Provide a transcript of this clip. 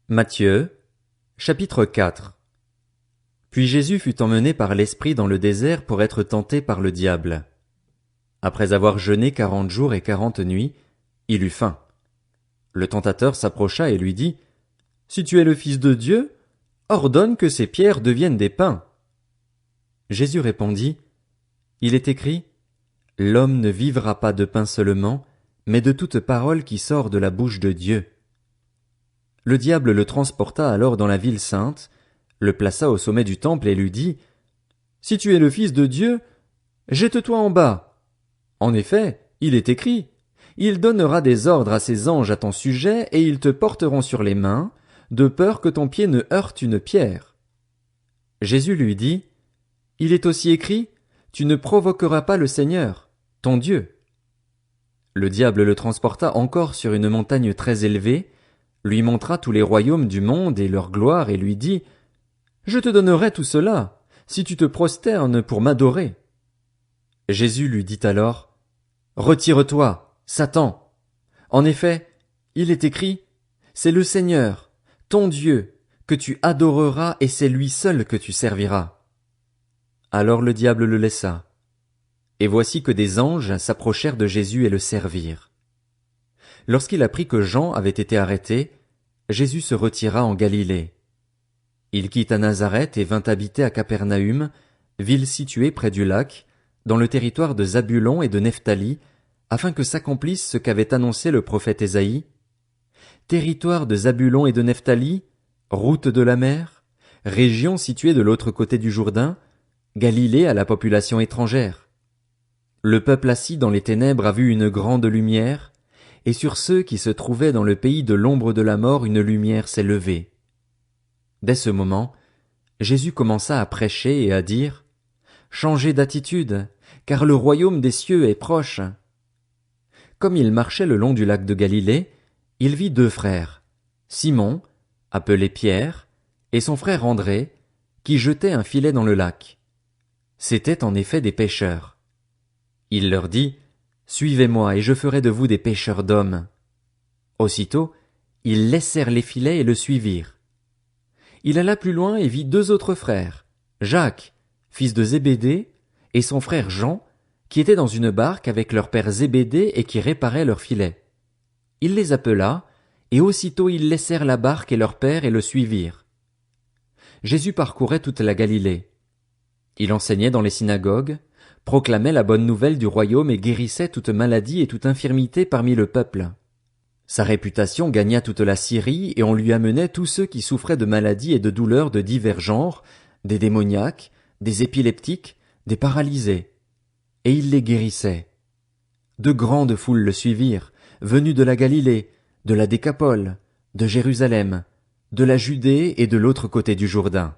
Matthieu, chapitre 4. Puis Jésus fut emmené par l'Esprit dans le désert pour être tenté par le diable. Après avoir jeûné 40 jours et 40 nuits, il eut faim. Le tentateur s'approcha et lui dit, « Si tu es le Fils de Dieu, ordonne que ces pierres deviennent des pains. » Jésus répondit, « Il est écrit, L'homme ne vivra pas de pain seulement, mais de toute parole qui sort de la bouche de Dieu. » Le diable le transporta alors dans la ville sainte, le plaça au sommet du temple et lui dit, « Si tu es le Fils de Dieu, jette-toi en bas. En effet, il est écrit, il donnera des ordres à ses anges à ton sujet et ils te porteront sur les mains, de peur que ton pied ne heurte une pierre. » Jésus lui dit, « Il est aussi écrit, tu ne provoqueras pas le Seigneur, ton Dieu. » Le diable le transporta encore sur une montagne très élevée, lui montra tous les royaumes du monde et leur gloire et lui dit, « Je te donnerai tout cela, si tu te prosternes pour m'adorer. » Jésus lui dit alors, « Retire-toi, Satan. En effet, il est écrit, c'est le Seigneur, ton Dieu, que tu adoreras et c'est lui seul que tu serviras. » Alors le diable le laissa. Et voici que des anges s'approchèrent de Jésus et le servirent. Lorsqu'il apprit que Jean avait été arrêté, Jésus se retira en Galilée. Il quitta Nazareth et vint habiter à Capernaüm, ville située près du lac, dans le territoire de Zabulon et de Nephtali, afin que s'accomplisse ce qu'avait annoncé le prophète Ésaïe. Territoire de Zabulon et de Nephtali, route de la mer, région située de l'autre côté du Jourdain, Galilée à la population étrangère. Le peuple assis dans les ténèbres a vu une grande lumière, et sur ceux qui se trouvaient dans le pays de l'ombre de la mort une lumière s'est levée. Dès ce moment, Jésus commença à prêcher et à dire, « Changez d'attitude, car le royaume des cieux est proche. » Comme il marchait le long du lac de Galilée, il vit deux frères, Simon, appelé Pierre, et son frère André, qui jetaient un filet dans le lac. C'étaient en effet des pêcheurs. Il leur dit, « Suivez-moi et je ferai de vous des pêcheurs d'hommes. » Aussitôt, ils laissèrent les filets et le suivirent. Il alla plus loin et vit deux autres frères, Jacques, fils de Zébédée, et son frère Jean, qui étaient dans une barque avec leur père Zébédée et qui réparaient leurs filets. Il les appela, et aussitôt ils laissèrent la barque et leur père et le suivirent. Jésus parcourait toute la Galilée. Il enseignait dans les synagogues, proclamait la bonne nouvelle du royaume et guérissait toute maladie et toute infirmité parmi le peuple. Sa réputation gagna toute la Syrie et on lui amenait tous ceux qui souffraient de maladies et de douleurs de divers genres, des démoniaques, des épileptiques, des paralysés. Et il les guérissait. De grandes foules le suivirent, venues de la Galilée, de la Décapole, de Jérusalem, de la Judée et de l'autre côté du Jourdain.